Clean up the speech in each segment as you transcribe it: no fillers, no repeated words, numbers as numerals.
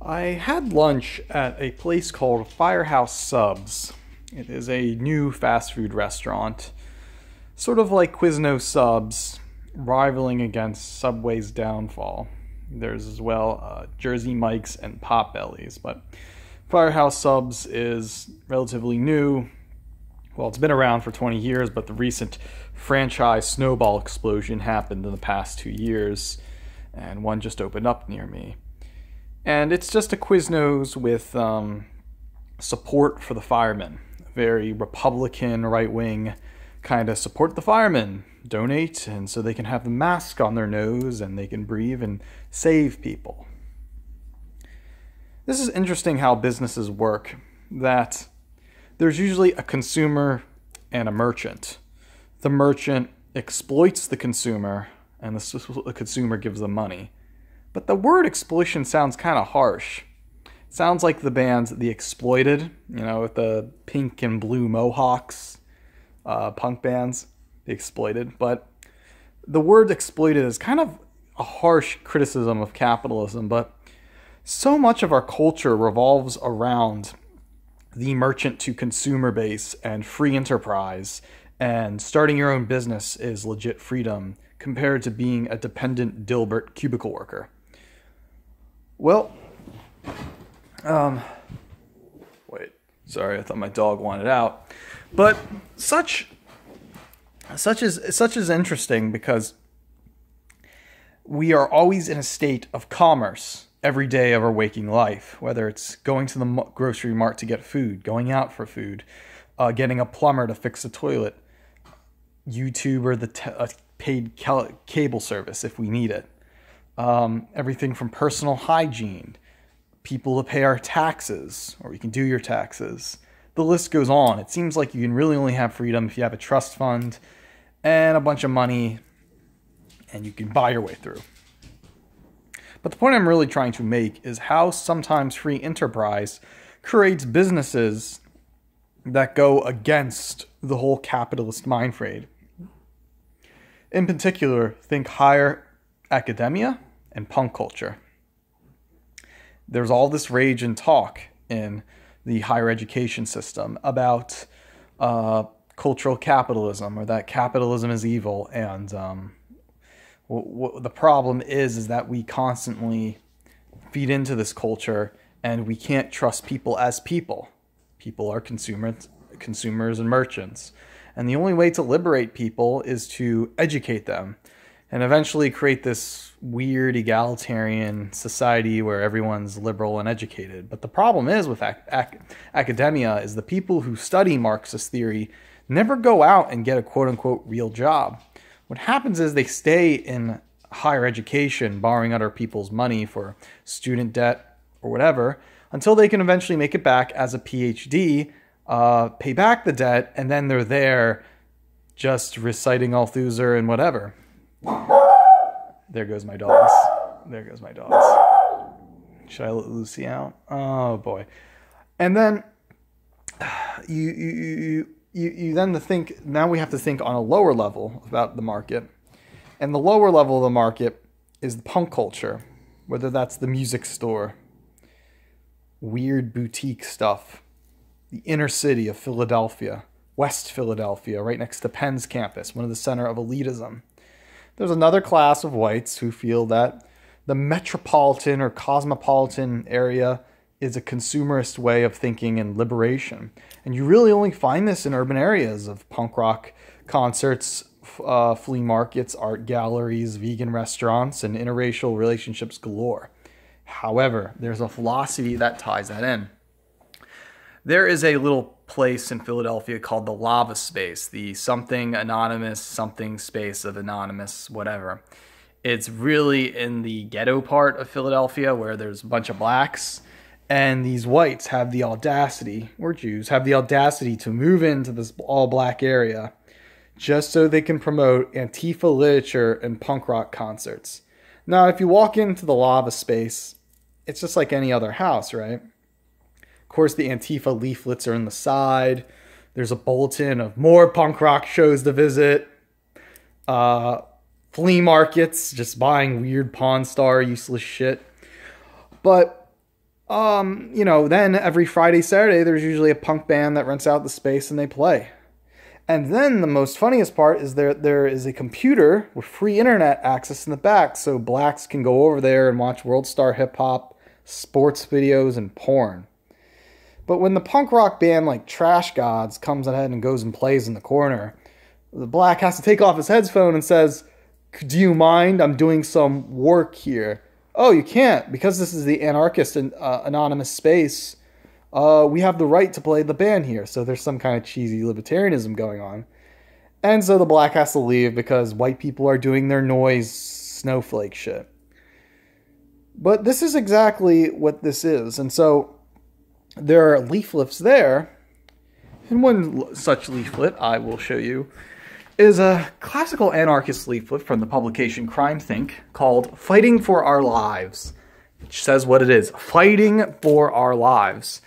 I had lunch at a place called Firehouse Subs. It is a new fast food restaurant, sort of like Quizno Subs, rivaling against Subway's downfall. There's as well Jersey Mike's and Potbelly's, but Firehouse Subs is relatively new. Well, it's been around for 20 years, but the recent franchise snowball explosion happened in the past 2 years, and one just opened up near me. And it's just a Quiznos with support for the firemen. Very Republican, right-wing kind of support the firemen, donate, and so they can have the mask on their nose and they can breathe and save people. This is interesting how businesses work, that there's usually a consumer and a merchant. The merchant exploits the consumer and the consumer gives them money. But the word exploitation sounds kind of harsh. It sounds like the band The Exploited, with the pink and blue mohawks, punk bands, The Exploited. But the word exploited is kind of a harsh criticism of capitalism, but so much of our culture revolves around the merchant to consumer base and free enterprise, and starting your own business is legit freedom compared to being a dependent Dilbert cubicle worker. Well, wait, sorry, I thought my dog wanted out. But such is interesting because we are always in a state of commerce every day of our waking life, whether it's going to the grocery mart to get food, going out for food, getting a plumber to fix a toilet, YouTube or the paid cable service if we need it. Everything from personal hygiene, people to pay our taxes, or we can do your taxes. The list goes on. It seems like you can really only have freedom if you have a trust fund and a bunch of money, and you can buy your way through. But the point I'm really trying to make is how sometimes free enterprise creates businesses that go against the whole capitalist mind frame. In particular, think higher academia and punk culture. There's all this rage and talk in the higher education system about cultural capitalism, or that capitalism is evil, and the problem is that we constantly feed into this culture and we can't trust people as people. People are consumers and merchants. And the only way to liberate people is to educate them and eventually create this weird egalitarian society where everyone's liberal and educated. But the problem is with academia is the people who study Marxist theory never go out and get a quote-unquote real job. What happens is they stay in higher education, borrowing other people's money for student debt or whatever, until they can eventually make it back as a PhD, pay back the debt, and then they're there just reciting Althusser and whatever. There goes my dogs. There goes my dogs. Should I let Lucy out? Oh boy. And then you then think, now we have to think on a lower level about the market. And the lower level of the market is the punk culture, whether that's the music store, weird boutique stuff, the inner city of Philadelphia, West Philadelphia, right next to Penn's campus, one of the center of elitism. There's another class of whites who feel that the metropolitan or cosmopolitan area is a consumerist way of thinking and liberation. And you really only find this in urban areas of punk rock concerts, flea markets, art galleries, vegan restaurants, and interracial relationships galore. However, there's a philosophy that ties that in. There is a little place in Philadelphia called the Lava Space, the something anonymous, something space of anonymous, whatever. It's really in the ghetto part of Philadelphia where there's a bunch of blacks, and these whites have the audacity, or Jews, have the audacity to move into this all-black area just so they can promote Antifa literature and punk rock concerts. Now, if you walk into the Lava Space, it's just like any other house, right? Of course, the Antifa leaflets are in the side. There's a bulletin of more punk rock shows to visit. Flea markets, just buying weird Pawn Star useless shit. But Then every Friday, Saturday, there's usually a punk band that rents out the space and they play. And then the most funniest part is there is a computer with free internet access in the back, so blacks can go over there and watch World Star Hip Hop, sports videos, and porn. But when the punk rock band like Trash Gods comes ahead and goes and plays in the corner, the black has to take off his headphone and says, "Do you mind? I'm doing some work here." "Oh, you can't, because this is the anarchist and anonymous space. We have the right to play the band here." So there's some kind of cheesy libertarianism going on. And so the black has to leave because white people are doing their noise snowflake shit. But this is exactly what this is. And so there are leaflets there. And one such leaflet I will show you is a classical anarchist leaflet from the publication CrimeThINC called "Fighting for Our Lives," which says what it is: fighting for our lives.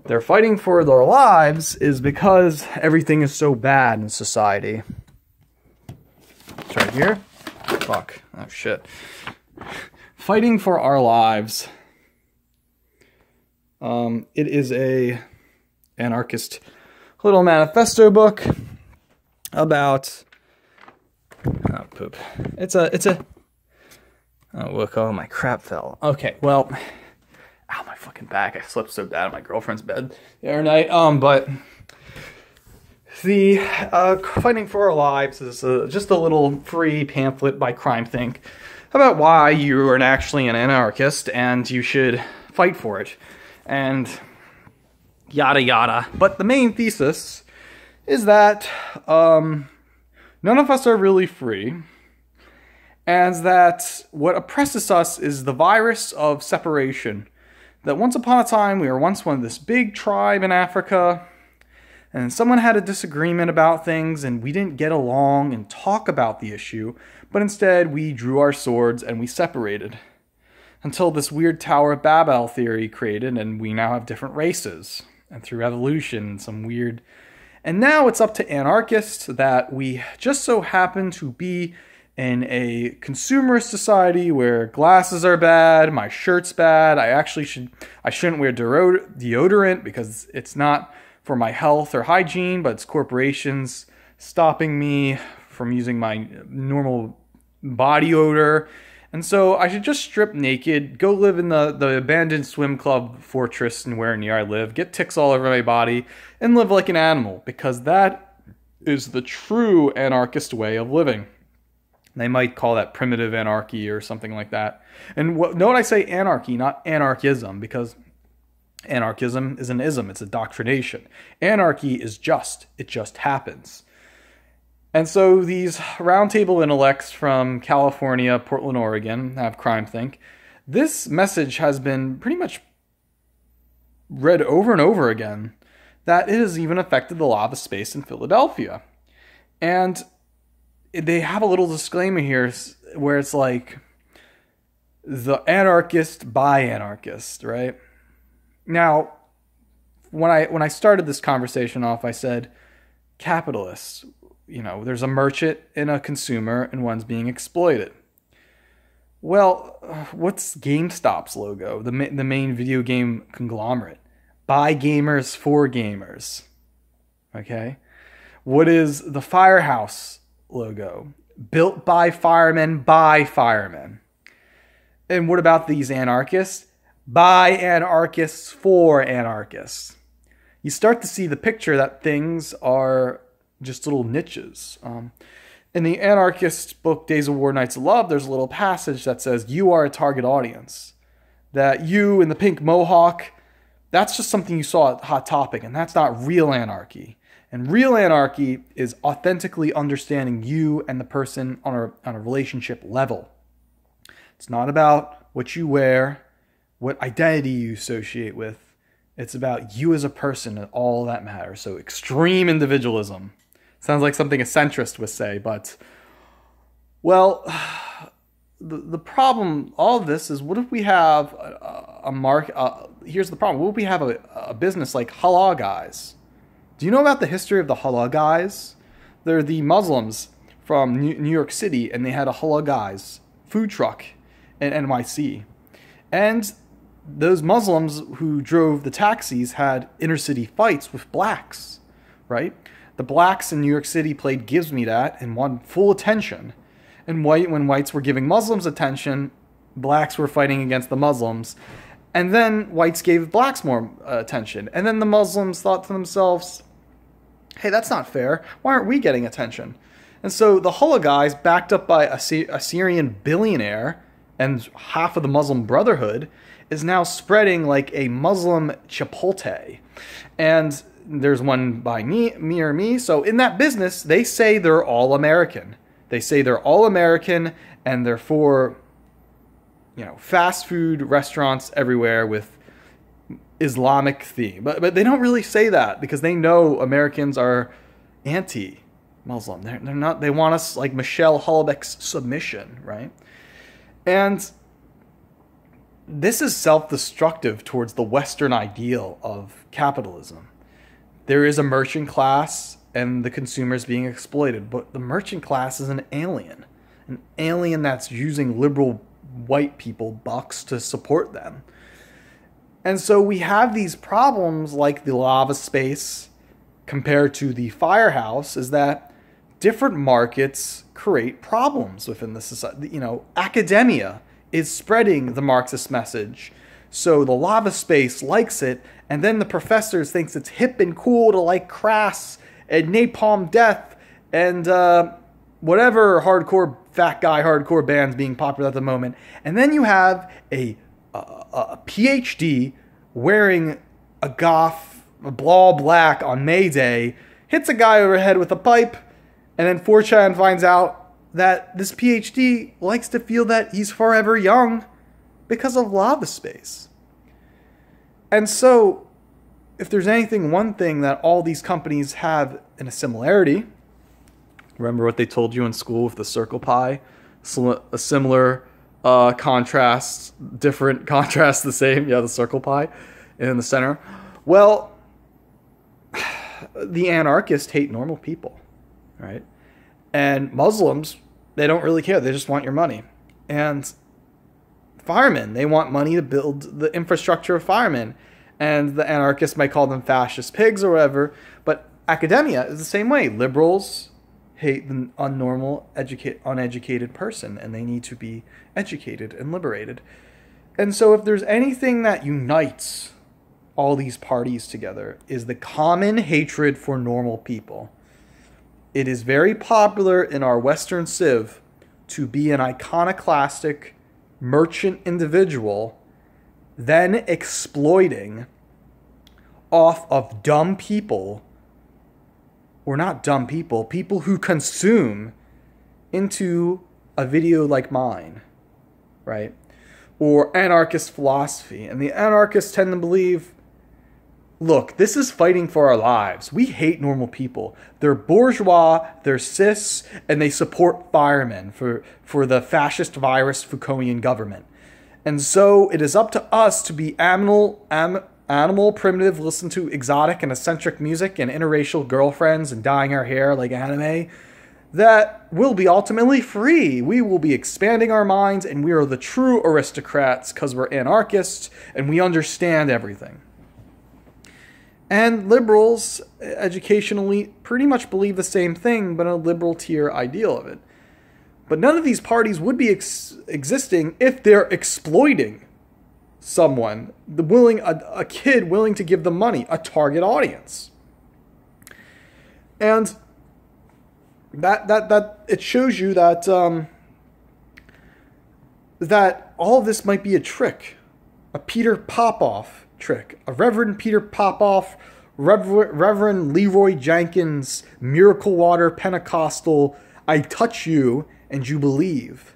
They're fighting for their lives is because everything is so bad in society. It's right here. Fuck. Oh, shit. Fighting for Our Lives. It is a anarchist little manifesto book about... Oh, poop. It's a... Oh, look, oh, my crap fell. Okay, well... Ow, my fucking back. I slept so bad at my girlfriend's bed the other night. But the Fighting for Our Lives is just a little free pamphlet by CrimeThINC about why you are actually an anarchist and you should fight for it. And yada yada. But the main thesis is that none of us are really free. And that what oppresses us is the virus of separation. That once upon a time, we were once one of this big tribe in Africa, and someone had a disagreement about things, and we didn't get along and talk about the issue, but instead we drew our swords and we separated. Until this weird Tower of Babel theory created, and we now have different races. And through evolution, some weird... And now it's up to anarchists that we just so happen to be in a consumerist society where glasses are bad, my shirt's bad, I shouldn't wear deodorant because it's not for my health or hygiene, but it's corporations stopping me from using my normal body odor. And so I should just strip naked, go live in the abandoned swim club fortress and where near I live, get ticks all over my body, and live like an animal, because that is the true anarchist way of living. They might call that primitive anarchy or something like that. And note I say anarchy, not anarchism, because anarchism is an ism, it's a doctrination. Anarchy is just, it just happens. And so these roundtable intellects from California, Portland, Oregon, have CrimeThINC. This message has been pretty much read over and over again, that it has even affected the law of the space in Philadelphia. And they have a little disclaimer here where it's like, the anarchist by anarchist, right? Now, when I started this conversation off, I said, capitalists, there's a merchant and a consumer, and one's being exploited. Well, what's GameStop's logo? The main video game conglomerate. By gamers for gamers. Okay? What is the Firehouse logo? Built by firemen by firemen. And what about these anarchists? By anarchists for anarchists. You start to see the picture that things are just little niches. In the anarchist book, Days of War, Nights of Love, there's a little passage that says, you are a target audience. That you in the pink mohawk, that's just something you saw at Hot Topic, and that's not real anarchy. And real anarchy is authentically understanding you and the person on a relationship level. It's not about what you wear, what identity you associate with. It's about you as a person and all that matters. So extreme individualism. Sounds like something a centrist would say, but, well, the problem, all of this is, what if we have here's the problem. What if we have a business like Halal Guys? Do you know about the history of the Halal Guys? They're the Muslims from New York City, and they had a Halal Guys food truck in NYC. And those Muslims who drove the taxis had inner city fights with blacks, right? The blacks in New York City played Gives Me That and won full attention. And when whites were giving Muslims attention, blacks were fighting against the Muslims. And then whites gave blacks more attention. And then the Muslims thought to themselves, hey, that's not fair. Why aren't we getting attention? And so the Hullah guys, backed up by a Syrian billionaire and half of the Muslim Brotherhood, is now spreading like a Muslim Chipotle. And there's one by me. So in that business, they say they're all American. They say they're all American and they're for, fast food restaurants everywhere with Islamic theme. But they don't really say that because they know Americans are anti-Muslim. They're not. They want us like Michelle Houellebecq's submission, right? And this is self-destructive towards the Western ideal of capitalism. There is a merchant class and the consumers being exploited, but the merchant class is an alien that's using liberal white people bucks to support them. And so we have these problems like the lava space compared to the firehouse, is that different markets create problems within the society. Academia is spreading the Marxist message. So the lava space likes it, and then the professors thinks it's hip and cool to like Crass and Napalm Death and whatever fat guy hardcore bands being popular at the moment. And then you have a PhD wearing a goth, a blah black on May Day, hits a guy over the head with a pipe, and then 4chan finds out that this PhD likes to feel that he's forever young because of lava space. And so, if there's one thing that all these companies have in a similarity, remember what they told you in school with the circle pie? A similar contrast, different contrast, the same. Yeah, the circle pie in the center. Well, the anarchists hate normal people, right? And Muslims, they don't really care. They just want your money. And firemen, they want money to build the infrastructure of firemen. And the anarchists might call them fascist pigs or whatever. But academia is the same way. Liberals hate the uneducated person, and they need to be educated and liberated. And so if there's anything that unites all these parties together, is the common hatred for normal people. It is very popular in our Western civ to be an iconoclastic merchant individual, then exploiting off of dumb people, or not dumb people, people who consume into a video like mine, right? Or anarchist philosophy. And the anarchists tend to believe, look, this is fighting for our lives. We hate normal people. They're bourgeois, they're cis, and they support firemen for the fascist virus Foucaultian government. And so it is up to us to be animal, primitive, listen to exotic and eccentric music and interracial girlfriends and dyeing our hair like anime, that will be ultimately free. We will be expanding our minds, and we are the true aristocrats because we're anarchists and we understand everything. And liberals, educationally, pretty much believe the same thing, but a liberal tier ideal of it. But none of these parties would be existing if they're exploiting someone, a kid willing to give them money, a target audience. And that it shows you that that all of this might be a trick, a Peter Popoff trick, a Reverend Peter Popoff, Reverend Leroy Jenkins, Miracle Water Pentecostal, I touch you and you believe.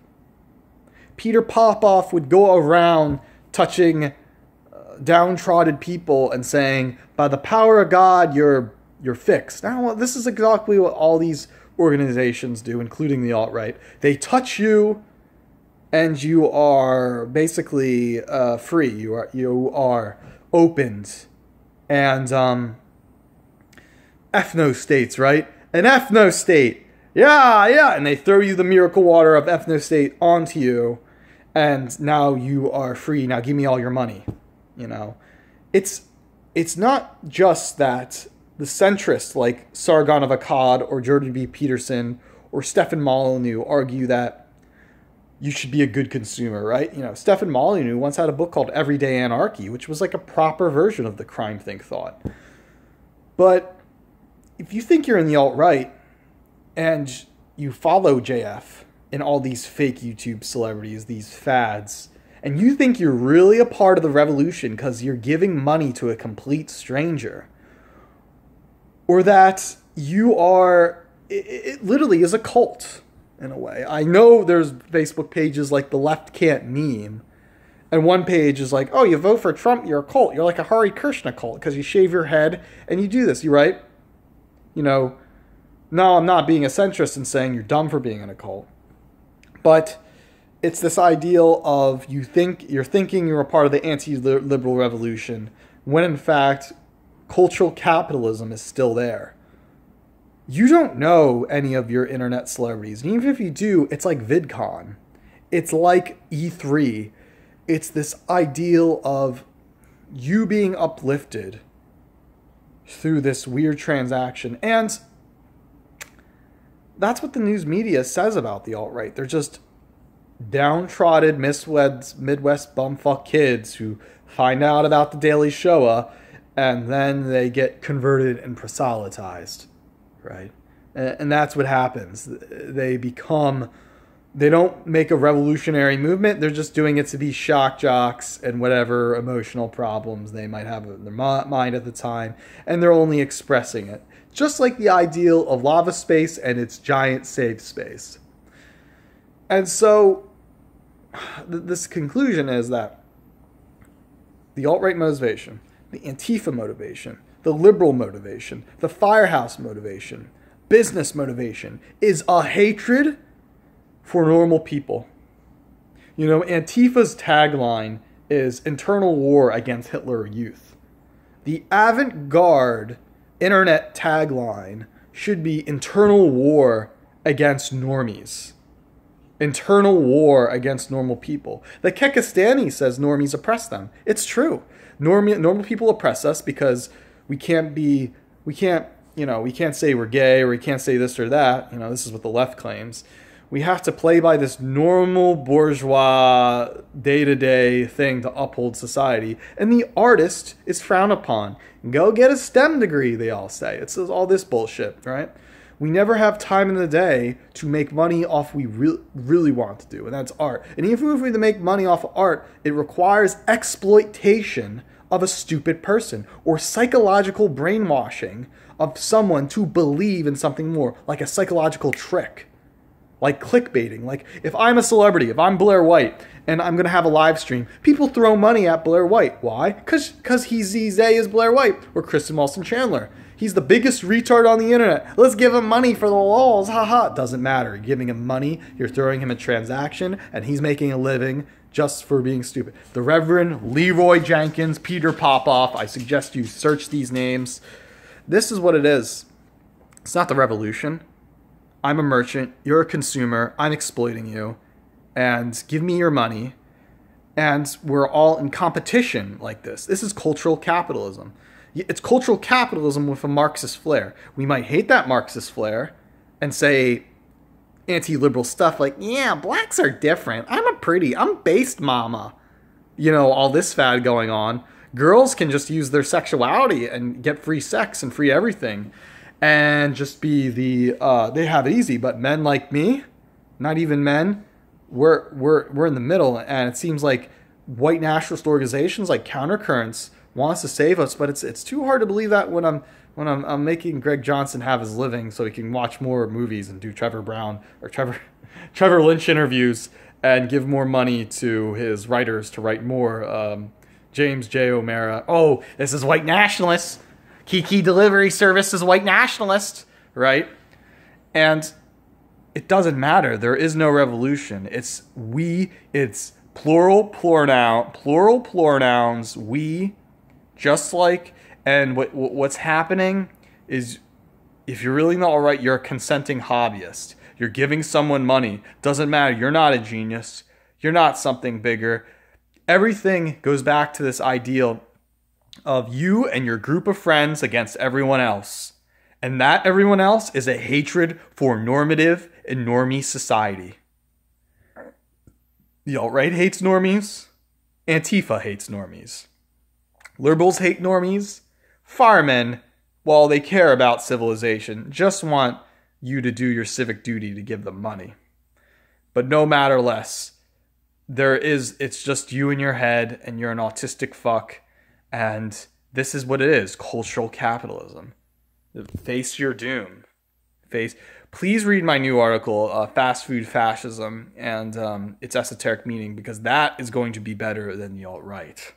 Peter Popoff would go around touching downtrodden people and saying, by the power of God, you're fixed. Now, this is exactly what all these organizations do, including the alt-right. They touch you and you are basically free. You are opened. And ethno-states, right? An ethno-state. Yeah. And they throw you the miracle water of ethno-state onto you. And now you are free. Now give me all your money. You know, it's not just that the centrists like Sargon of Akkad or Jordan B. Peterson or Stefan Molyneux argue that you should be a good consumer, right? You know, Stefan Molyneux once had a book called Everyday Anarchy, which was like a proper version of the CrimeThINC thought. But if you think you're in the alt-right and you follow JF and all these fake YouTube celebrities, these fads, and you think you're really a part of the revolution because you're giving money to a complete stranger, or that you are, it literally is a cult in a way. I know there's Facebook pages like The Left Can't Meme, and one page is like, oh, you vote for Trump, you're a cult. You're like a Hare Krishna cult because you shave your head and you do this, you right? You know, no, I'm not being a centrist and saying you're dumb for being in a cult. But it's this ideal of you're thinking you're a part of the anti-liberal revolution when in fact cultural capitalism is still there. You don't know any of your internet celebrities. And even if you do, it's like VidCon. It's like E3. It's this ideal of you being uplifted through this weird transaction. And that's what the news media says about the alt-right. They're just downtrodden Midwest bumfuck kids who find out about the Daily Shoah and then they get converted and proselytized, right? And that's what happens. They don't make a revolutionary movement. They're just doing it to be shock jocks and whatever emotional problems they might have in their mind at the time. And they're only expressing it. Just like the ideal of Lava Space and its giant safe space. And so this conclusion is that the alt-right motivation, the Antifa motivation, the liberal motivation, the firehouse motivation, business motivation is a hatred for normal people. You know, Antifa's tagline is internal war against Hitler youth. The avant-garde internet tagline should be internal war against normies. Internal war against normal people. The Kekistani says normies oppress them. It's true. Normal people oppress us because we can't say we're gay or we can't say this or that. You know, this is what the left claims. We have to play by this normal bourgeois day-to-day thing to uphold society. And the artist is frowned upon. Go get a STEM degree, they all say. It's all this bullshit, right? We never have time in the day to make money off we really want to do, and that's art. And even if we make money off of art, it requires exploitation of a stupid person or psychological brainwashing of someone to believe in something more, like a psychological trick. Like clickbaiting. Like if I'm a celebrity, if I'm Blair White, and I'm going to have a live stream, people throw money at Blair White. Why? Because he's as Blair White or Kristen Wilson Chandler. He's the biggest retard on the internet. Let's give him money for the lols. Haha. Doesn't matter. You're giving him money. You're throwing him a transaction. And he's making a living just for being stupid. The Reverend Leroy Jenkins, Peter Popoff. I suggest you search these names. This is what it is. It's not the revolution. I'm a merchant. You're a consumer. I'm exploiting you. And give me your money. And we're all in competition like this. This is cultural capitalism. It's cultural capitalism with a Marxist flair. We might hate that Marxist flair and say anti-liberal stuff like, yeah, blacks are different. I'm based mama. You know, all this fad going on. Girls can just use their sexuality and get free sex and free everything. And just be they have it easy. But men like me, not even men, we're in the middle. And it seems like white nationalist organizations like Countercurrents wants to save us, but it's too hard to believe that when I'm making Greg Johnson have his living so he can watch more movies and do Trevor Lynch interviews and give more money to his writers to write more. James J. O'Mara. Oh, this is white nationalists. Kiki Delivery Service is white nationalist, right? And it doesn't matter. There is no revolution. It's plural pronouns, we. Just like, and what's happening is, if you're really not all right, you're a consenting hobbyist. You're giving someone money. Doesn't matter. You're not a genius. You're not something bigger. Everything goes back to this ideal of you and your group of friends against everyone else. And that everyone else is a hatred for normative and normie society. The alt-right hates normies. Antifa hates normies. Liberals hate normies. Firemen, while they care about civilization, just want you to do your civic duty to give them money. But no matter less, it's just you in your head and you're an autistic fuck. And this is what it is, cultural capitalism. Face your doom. Please read my new article, Fast Food Fascism, and its esoteric meaning, because that is going to be better than the alt-right.